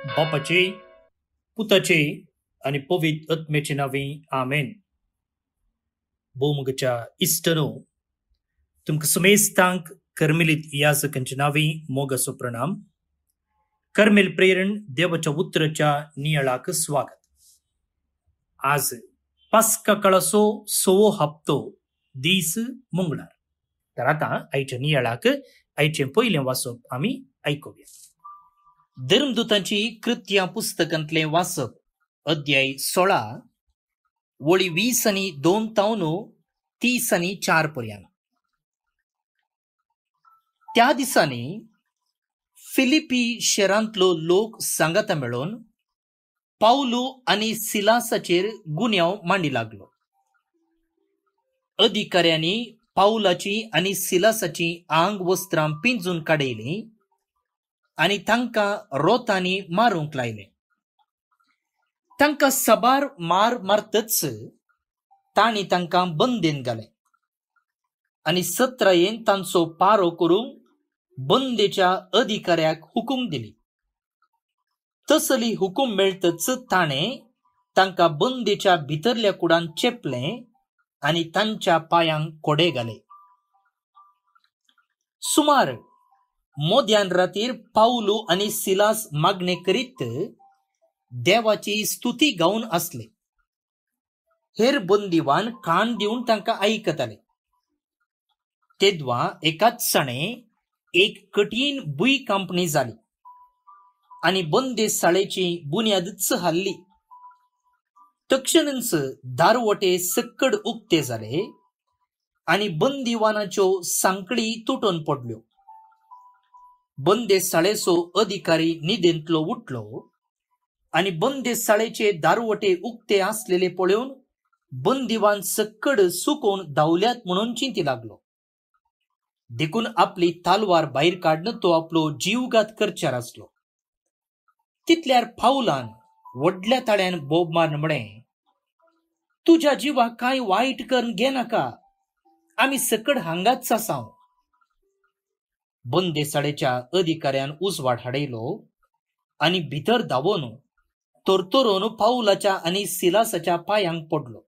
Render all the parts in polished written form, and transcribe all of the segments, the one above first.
बापाचे पुताचे आणि पवित्र आत्म्याचे नावे आमेन. भूमुगच्या इष्टनो तुमका समेस्तांक कर्मेलित याजकांच्या नावे मोगसो प्रणाम. कर्मेल प्रेरण देवाच्या उतराच्या नियाळाक स्वागत. आज पास्का काळाचो 6वो हप्तो दीस मंगळार. तर आता आयच्या नियाळाक आयचे पहिले वाचप आम्ही ऐकूया. धर्मदूतांची कृत्या पुस्तकांतले वाचप अध्याय 16 वळी 20 आणि 2 तावन 30 आणि 4 पर्यंत. त्या दिसांनी फिलिपी शहरांतलो लोक सांगाता मेळून पावलू आणि सिलासाचेर गुन्यांव मांडी लागलो. अधिकाऱ्यांनी पावलाची आणि सिलासाची आंग वस्त्रां पिंजून काडयली आणि तांकां रोतांनी मारूंक लायले. तांकां सबार मार मारतच तांणी तांकां बंदेन घाले आणि सत्रायेन तांचो पारो करूंक बंदेच्या अधिकाऱ्याक हुकूम दिली. तसली हुकूम मेळटच ताणें तांकां बंदेच्या भितरल्या कुडान चेपले आणि तांच्या पायांक कोडे घाले. सुमार मोद्यान रातीर पावलू आणि सिलास मागणे करीत देवाची स्तुती गावन असले. हेर बंदिवान कान दिवन तांकां आयकताले. तेदवा एकाच सणे एक कठीण भूकंपणी जाली आणि बंदेशाळेची बुन्यादच हल्ली. तक्षणच दारवटे सक्कड उक्ते जाले आणि बंदिवानाच्यो सांकळी तुटून पडल्यो. बंदेशाळेचो अधिकारी न्हिदेंतलो उठलो आणि बंदेशाळेचे दारवटे उक्ते आसलेले पळोवन बंदिवान सक्कड सुकोवन धांवल्यात म्हणून चिंती लागलो. देखून आपली तालवार भायर काडून तो आपलो जीवघात करच्यार आसलो. तितल्यार पावलान व्हडल्या ताळ्यान बोब मारून म्हळें, तुज्या जिवाक कांय वायट करून घेनाका, आमी सकड हांगाच आसाव. बंदेशाळेच्या अधिकाऱ्यान उजवाड हाडयलो आणि भितर धांवन तोरतोरून पावलाच्या आणि सिलासाच्या पायांक पडलो.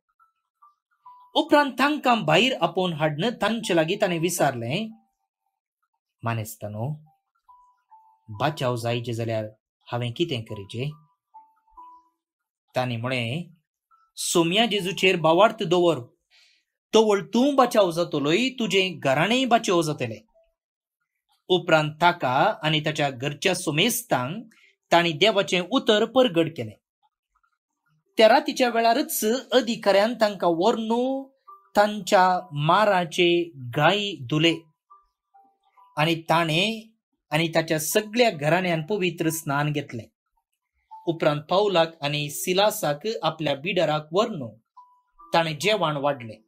उपरांत तांकां भायर आपोवन हाडन तांचे लागीं ताणें विचारलें, मानेस्तानो, बाचाव जायचे जाल्यार हांवें कितें करीचें? तांणी म्हळें, सोम्या जेजूचेर बावार्थ दवर, तोवळ तूं बाचाव जातलोय, तुजें घराणेय बाचाव जातलें. उपरांत ताका आनी ताच्या घरच्या सोमेस्तांक तांणी देवाचें उतर परगट केलें. त्या रातीच्या वेळारच अधिकाऱ्यान तांकां व्हरून तांच्या माराचे गायी धुले आणि ताणें आनी ताच्या सगळ्या घराण्यान पवित्र स्नान घेतलें. उपरांत पावलाक आनी सिलासाक आपल्या बिडाराक व्हरून ताणें जेवण वाडलें.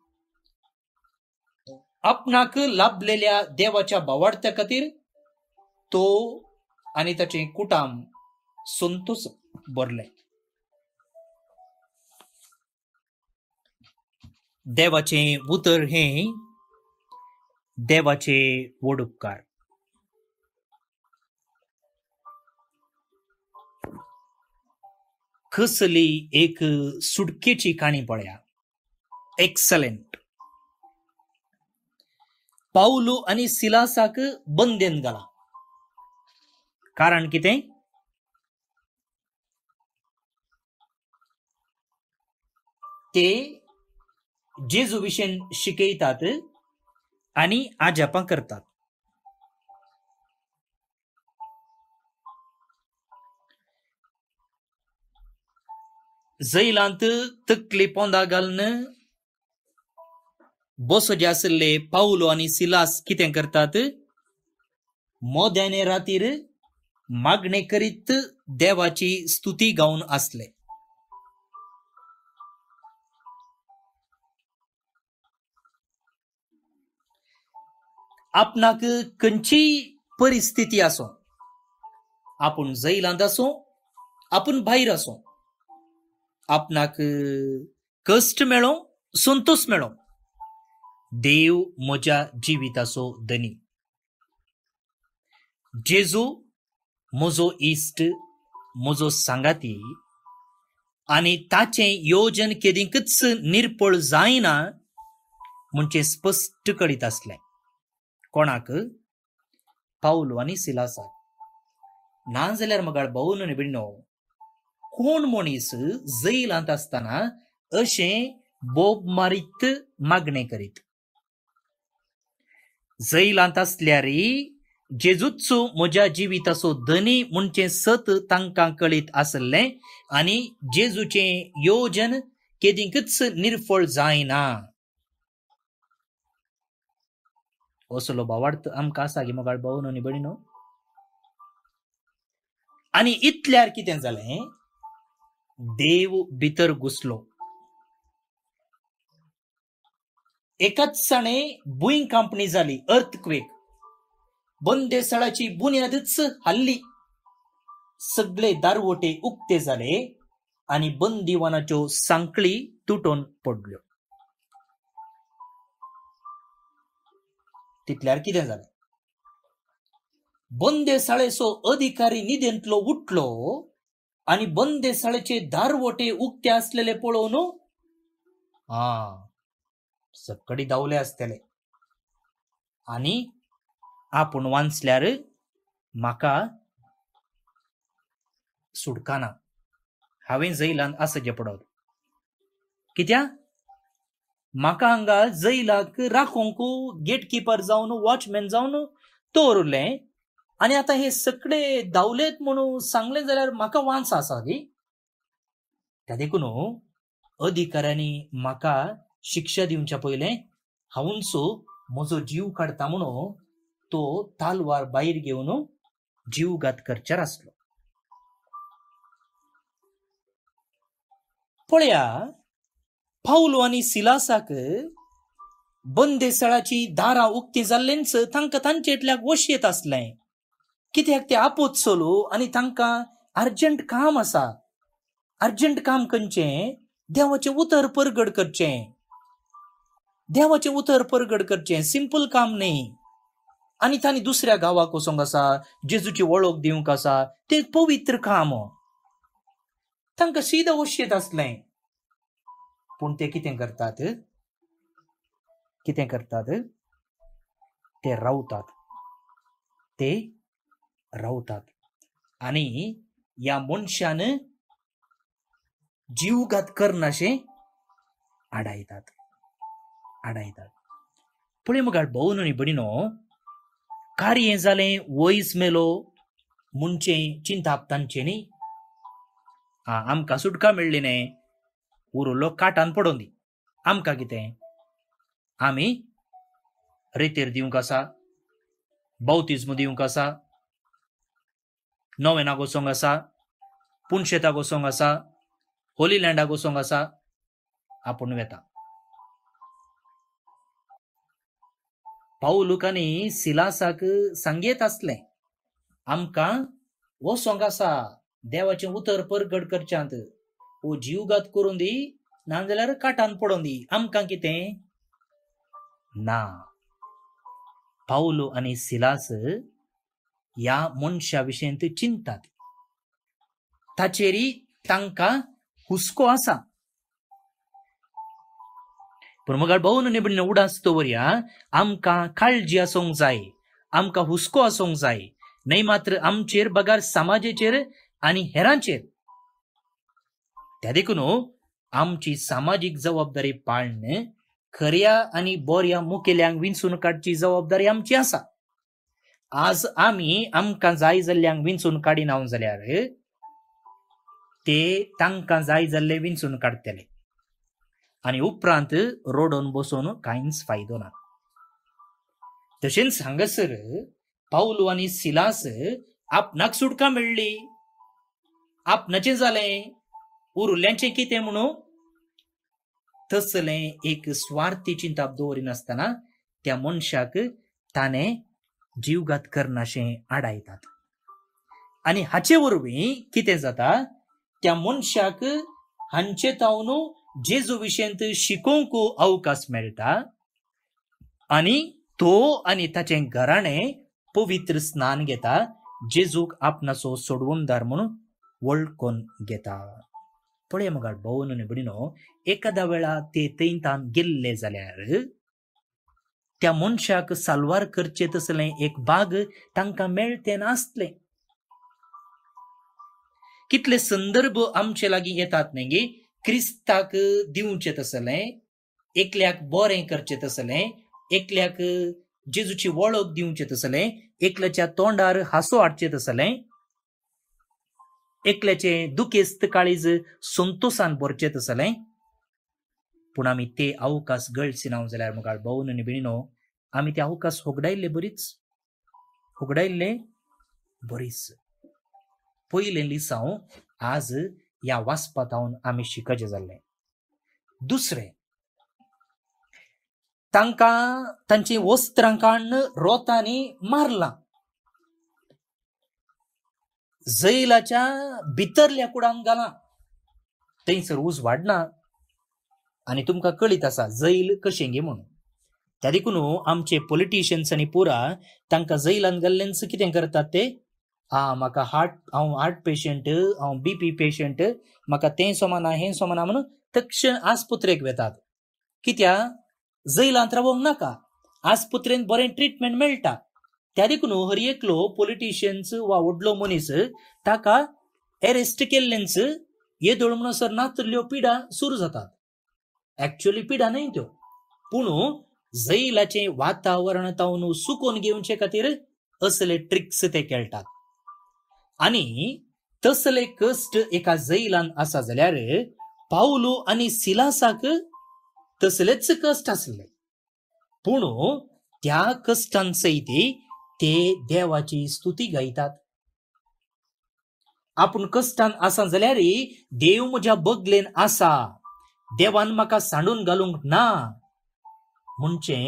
आपणाक लाभलेल्या देवाच्या भावार्थ्या खातीर तो आनी ताचे कुटुंब संतोष भरले. देवाचे उतर हे देवाचे व्हड उपकार. कसली एक सुटकेची काणी पळया. एक्सलंट. पावलू आणि सिलासाक बंदेन घाला. कारण कितें? ते जेजू विशयी शिकयतात आणि आजापां करतात. जैलांत तकली पोंदा घालून बसोजे आसले पावलो आणि सिलास कितें करतात? मोद्याने रातीर मागणे करीत देवाची स्तुती गावन आसले. आपणाक खंयची परिस्थिती आसो, आपूण जैलांत आसूं, आपूण भायर आसूं, आपणाक कश्ट मेळो, संतोष मेळो, देव म्हज्या जिविताचो धनी. जेजू म्हजो इश्ट, म्हजो सांगाती आनी ताचें योजन केदींकच निर्पळ जायना म्हणजे स्पश्ट कळीत असलें. कोणाक? पावलो आनी सिलासाक. नाजाल्यार मगाळ भाऊन आनी भयणीनो, कोण मनीस जैलांत आसतना अशें बोब मारीत मागणें करीत? जैलांत असल्यारी जेजूचो म्हज्या जिविताचो धनी म्हणचे सत तांकां कळीत आसलें आनी जेजूचें योजन केदींकच निर्फळ जायना. असलो भावार्थ आमकां आसा गे मोगाळ भाऊन आनी भयणीनो. आनी इतल्यार कितें जालें? देव भितर घुसलो. एकाच साणे भुंयकांपणी जाली, अर्थक्वेक. बंदेसाळाची बुन्यादच हल्ली. सगळे दारवटे उक्ते जाले आनी बंदिवानाच्यो सांकळी तुटून पडल्यो. तितल्यार कितें जालें? बंदेसाळेचो अधिकारी न्हिदेंतलो उठलो आनी बंदेसाळेचे दारवटे उक्ते आसलेले पळोवन सकडी धांवले आसतले. आनी आपूण वाचल्यार म्हाका सुटका ना, हांवें जैलांत आसचें पडत. कित्याक? म्हाका हांगा जैलाक राखोंक गेटकीपर जावन वॉचमॅन जावन दवरलें आनी आतां हे सगळे धांवलेत म्हणून सांगलें जाल्यार म्हाका वांस आसा गे. त्या देखून अधिकाऱ्यांनी म्हाका शिक्षा दिवच्या पयलें हांवूंचो म्हजो जीव काडटा म्हणून तो तालवार भायर घेवन जीवघात करच्यार आसलो. पळया, पावलो आनी सिलासाक बंदेसाळाची दारां उक्तीं जाल्लेंच तांकां तांचेटल्याक वश येत आसलें. कित्याक ते आपूच चलो आनी तांकां अर्जंट काम आसा. अर्जंट काम खंयचें? देवाचें उतर परगड करचें. देवाचें उतर परगड करचें, सिंपल काम न्ही. आनी तांणी दुसऱ्या गांवाक वचोंक आसा, जेजूची वळख दिवंक आसा, तें पवित्र काम. तांकां सीद वश येत आसलें. पूण ते कितें करतात? कितें करतात? ते रावतात. ते रावतात आनी ह्या मनशान जीवघात करनाशें आडायतात. पळय मुगाळ भाऊन आनी भयणीनो, कार्य जालें, वयस मेलो म्हणचे चिंताप तांचे न्ही. आमकां सुटका मेळ्ळी न्ही, उरलो काटान पडोवन दी. आमकां कितें? आमी रेतेर दिवंक आसा, बावतिस्म दिवंक आसा, नोवेनाक वचोंक आसा, पुनशेताक वचोंक आसा, होली लँडाक वचोंक आसा. आपूण वेता. पावलूक आनी सिलासाक सांगेत आसलें, आमकां वचोंक आसा देवाचें उतर परगड करच्यांत. ओ जीवघात करून दी, नाजाल्यार काटान पडोवन दी. आमकां कितें? ना. पावलो आनी सिलास ह्या मनशा विशयंत चिंतात. ताचेरी तांकां हुस्को आसा. पूण मुगाळ भाऊन आनी भयणीनो, उडास दवरया, आमकां काळजी आसूंक जाय, आमकां हुस्को आसूंक जाय. न्हय मात्र आमचेर बगार समाजाचेर आनी हेरांचेर. त्या देखून आमची सामाजीक जबाबदारी पाळन खऱ्या आनी बऱ्या मुखेल्यांक विंचून काडची जबाबदारी आमची आसा. आज आमी आमकां जाय जाल्ल्यांक विंचून काडिना जाल्यार ते तांकां जाय जाल्ले विंचून काडटले आनी उपरांत रोडोन बसून कांयच फायदो ना. तशेंच हांगासर पावलो आनी सिलास आपणाक सुटका मेळ्ळी, आपणाचें जालें, उरल्यांचें कितें म्हणून तसलें एक स्वार्थी चिंताप दवरिनासतना त्या मनशाक ताणें जीवघात करनाशें आडायतात. आनी हाचे वरवीं कितें जाता? त्या मनशाक हांचे तावन जेजू विशयंत शिकोवंक अवकाश मेळटा आनी तो आनी ताचें घराणें पवित्र स्नान घेता, जेजूक आपणाचो सोडवणदार म्हणून वळखून घेता. पळय मग भाऊन आनी भयणीनो, एखाद्या वेळा ते थंयतान गेल्ले जाल्यार त्या मनशाक साल्वार करचे तसले एक भाग तांकां मेळते नासले. कितले संदर्भ आमचे लागीं येतात न्ही, क्रिस्ताक दिवचे तसले, एकल्याक बरें करचे तसले, एकल्याक जेजूची वळख दिवचे तसले, एकल्याच्या तोंडार हांसो हाडचे तसले, एकल्याचे दुखेस्त काळीज संतोषान भरचे तसले. पूण आमी ते अवकाश गळसिनाव जाल्यार मुखार भाऊन आनी भयणीनो, आमी ते अवकाश होगडायल्ले बरीच. पयले लिसांव आज ह्या वाचपातावन आमी शिकचे जाल्ले. दुसरे, तांकां तांची वस्त्रां काडून रोतांनी मारलां. जैलाच्या भितरल्या कुडांत घालां. थंयसर उज वाडना. आनी तुमकां कळीत आसा जैल कशें गे म्हणून. त्या देखून आमचे पॉलिटिशियन्स आनी पुरा तांकां जैलांत घाल्लेंच कितें करतात ते, म्हाका हांव हार्ट पेशंट, हांव BP पेशंट, म्हाका तें सोमाना हें सोमाना म्हणून तक्षण आस्पत्रेक वेतात. कित्याक जैलांत रावोंक नाका, आस्पत्रेंत बरें ट्रिटमेंट मेळटा. त्या देखून हर एकलो पॉलिटिशियन्स वा व्हडलो मनीस ताका एरेस्ट केल्लेंच येदोळ म्हणसर नातल्यो पिडा सुरू जातात. एक्चुअली पिडा न्हय त्यो, पूण जैलाचें वातावरण तावन सुकोवन घेवचे खातीर असले ट्रिक्स ते खेळटात. आनी तसले कश्ट एका जैलान आसा जाल्यार पावलो आनी सिलासाक तसलेच कश्ट आसले. पूण त्या कश्टान सयत ते देवाची स्तुती गायतात. आपूण कश्टान आसा जाल्यार देव म्हज्या बगलेन आसा, देवान म्हाका सांडून घालूंक ना म्हणचे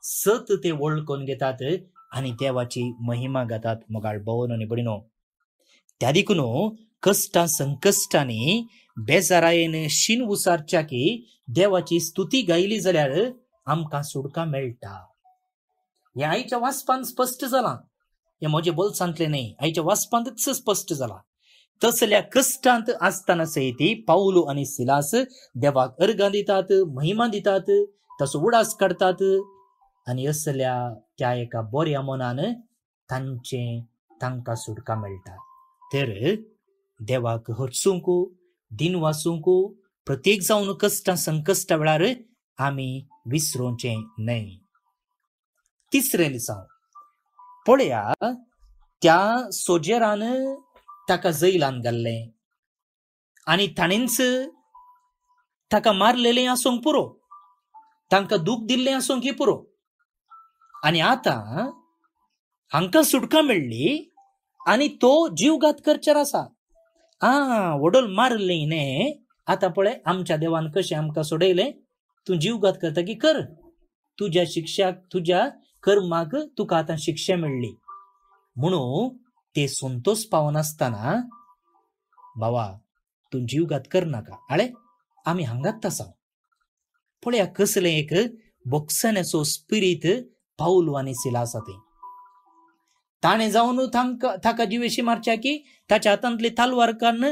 सत ते वळखून घेतात आनी देवाची महिमा गातात. मोगाळ भावन आनी भयणीनो, त्या देखून कश्टा संकश्टांनी बेजारायेन शीन उसारच्या की देवाची स्तुती गायली जाल्यार आमकां सुटका मेळटा. हे आयच्या वाचपान स्पश्ट जालां. हे म्हजे बोलसांतले न्हय, आयच्या वाचपांतच स्पश्ट जालां. तसल्या कश्टांत आसतना सयती पावलो आनी सिलास देवाक अर्गां दितात, महिमा दितात, ताचो उडास काडतात आनी असल्या त्या एका बऱ्या मनान तांकां सुटका मेळटा. तर देवाक हटसूंक, दिन वाचूंक, प्रत्येक जावन कश्टा संकश्टा वेळार आमी विसरूंचे न्हय. तिसरें लिसांव पळया, त्या सोजेरान ताका जैलान घाल्लें आनी ताणेंच ताका मारलेलें आसूंक पुरो, तांकां दूख दिल्लें आसूंक पुरो, आनी आतां हांकां सुटका मेळ्ळी आनी तो जीवघात करच्यार आसा. वडोल मारलें न्ही, आतां पळय आमच्या देवान कशें आमकां सोडयलें, तूं जीवघात करता की कर, तुज्या शिक्षाक, तुज्या कर्माक तुका आतां शिक्षा मेळ्ळी म्हणून ते संतोष पावनासतना बाबा तूं जीवघात करनाका, आळे आमी हांगात आसा. पळया कसलें एक बोक्सनाचो स्पिरीट पावलो आनी सिलास आसा. ताणें जावन ताका जिवेशी मारच्या की ताच्या हातांतली तालवार काडून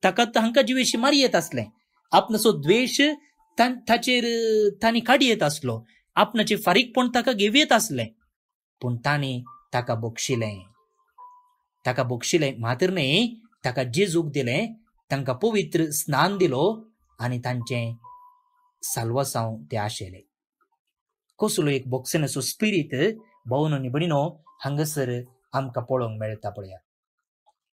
हांकां जिवेशी मारयेत आसलें. आपणाचो द्वेश ताचेर तांणी काडयेत आसलो, आपणाचे फारीकपण ताका घेवयेत आसलें. पूण तांणी ताका बक्षिलें मात्र न्ही, ताका जेजूक दिलें, तांकां पवित्र स्नान दिलो आनी तांचें साल्वासांव ते आशेले. कसलो एक बोक्सनाचो स्पिरीट भावन आनी भयणीनो हांगासर आमकां पळोवंक मेळटा. पळया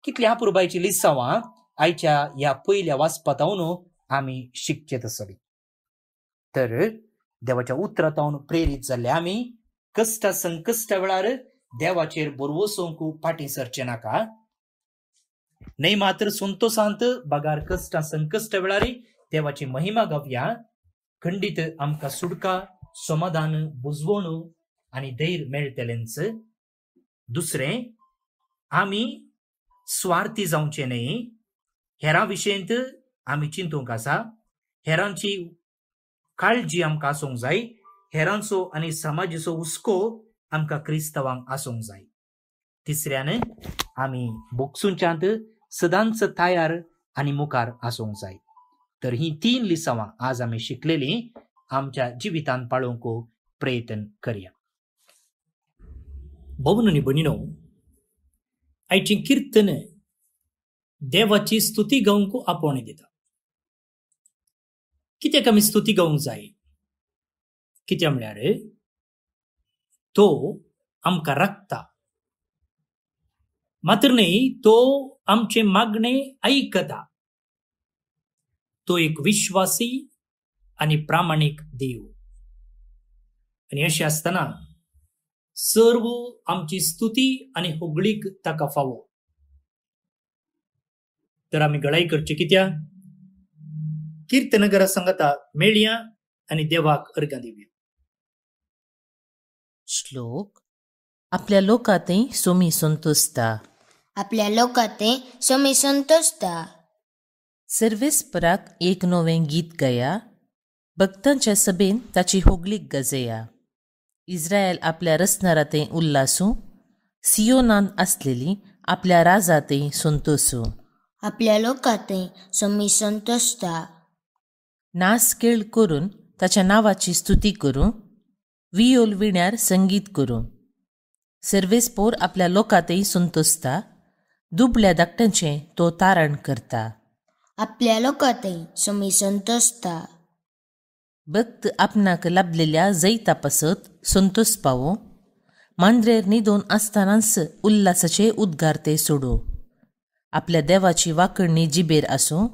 कितली अपुरबायची लिसांवां आयच्या ह्या पयल्या वाचपातावन आमी शिकचे तसली. तर देवाच्या उतरांतावन प्रेरीत जाल्ले आमी कश्टा संकश्टा वेळार देवाचेर बरवसूंक फाटीं सरचे नाका, न्हय मात्र संतोषांत बागार कश्टा संकश्टा वेळार देवाची महिमा गावया. खंडीत आमकां सुटका, समाधान, बुजवण आनी धैर्य मेळटलेंच. दुसरें, आमी स्वार्थी जावचे न्हय, हेरां विशयंत आमी चिंतूंक आसा, हेरांची काळजी आमकां आसूंक जाय, हेरांचो आनी समाजाचो हुस्को आमकां क्रिस्तांवांक आसूंक जाय. तिसऱ्यान, आमी बोगसूंच्यांत सदांच तयार आणि मुखार आसूंक जाय. तर ही 3 लिसांवां आज आमी शिकलेली आमच्या जिवितांत पाळोवंक प्रयत्न करया. भवन आनी भयणीनो, आयचें कीर्तन देवाची स्तुती गावंक आपोवणें दिता. कित्याक आमी स्तुती गावंक जाय? कित्याक म्हळ्यार तो आमकां राखता. मात्र न्ही, तो आमचे मागणे ऐकता. तो एक विश्वासी आणि प्रामाणीक देव. आणि अशें आसतना सर्व आमची स्तुती आणि होगळीक ताका फावो. तर आमी गळाई करची कित्याक? कीर्तनगरा सांगता मेळया आणि देवाक अर्घां दिवया. श्लोक. आपल्या लोकांतय सोमी संतोसता. आपल्या लोकांतय सोमी संतोसता. सर्वेस्पराक एक नवें गीत गाया. भक्तांच्या सभेन ताची होगलीक गजया. इस्रायल आपल्या रसनारातय उल्लासू. सियोनांत आसलेली आपल्या राजातय संतोसू. आपल्या लोकांतय सोमी संतोसता. नाच खेळ करून ताच्या नावाची स्तुती करूं. वियोल विण्यार संगीत करूं. सर्वेस्पोर आपल्या लोकांतय संतोसता. दुबळ्या धाकट्यांचें तो तारण करता. आपल्या लोकांतय सोमी संतोसता. भक्त आपणाक लाभलेल्या जैता पासत संतोष पावो. मांद्रेर न्हिदोन आसतनाच उल्हासाचे उद्गार ते सोडू. आपल्या देवाची वाकणणी जिबेर आसूं.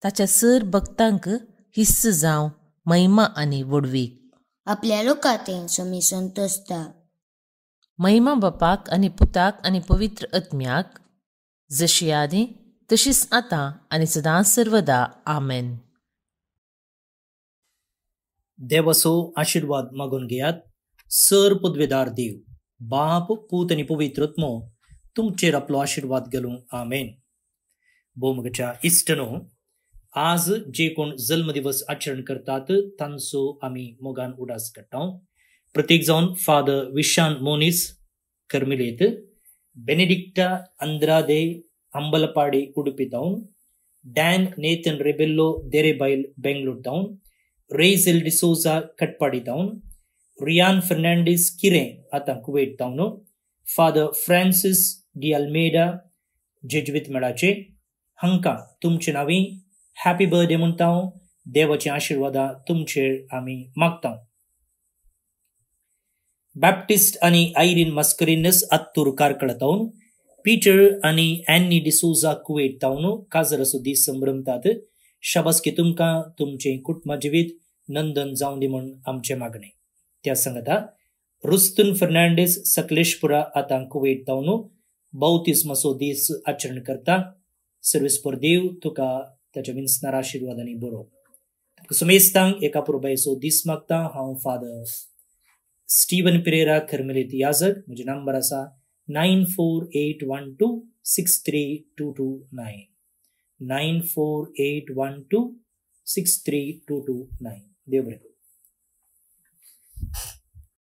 ताच्या सर भक्तांक हिस्स जावं महिमा आनी वडवीक. आपल्या लोकांतय सोमी संतोसता. महिमा बापाक आनी पुताक आनी पवित्र आत्म्याक, जशी आदी तशीच आतां आनी सदां सर्वदा. आमेन. देवाचो आशीर्वाद मागून घेयात. सर पदवेदार देव, बाप, पूत आनी पवित्र आत्मो तुमचेर आपलो आशीर्वाद घालूं. आमेन. भोवमगाच्या इश्टनो, आज जे कोण जल्मदिवस आचरण करतात तांचो आमी मोगान उडास काडटा. प्रत्येक जावन father Vishan Monis Carmelite, Benedicta Andrade Ambalpady Udupi town, Dan Nathan Rebello Derebail Bengaluru town, Rezel D'Souza Katapady town, Ryan Fernandes किरे आतां Kuwait town, father Francis D'Almeida Jesuit मेळाचे हांकां तुमचे नांवी हॅपी बर्थडे म्हणटा. देवाची आशीर्वादा तुमचेर आमी मागता. बॅप्टिस्ट आनी आयरीन मस्करिनस आत्तूर कारकळ टाउन, पीटर आनी एन्नी डिसोजा कुवेट टाउन काजर असो दीस संभ्रमतात. शाबासकी तुमकां तुमचे कुटुंबा जिवीत नंदन जावं दी म्हूण आमचे मागणे. त्या सांगता रुस्तुन फर्नांडीस सकलेशपुरा आतां कुवेट टाउन बौतिस्माचो दीस आचरण करता. सर्वेस्पर देव तुका ताच्या विन्सनार आशीर्वादांनी बरो. सुमेस्तांक एका पुरबायचो दीस मागता. हांव फादर स्टीवन पिरेरा कर्मेलीत याजक. म्हजे नंबर आसा 9481263229 9481263229. देव बरें करूं.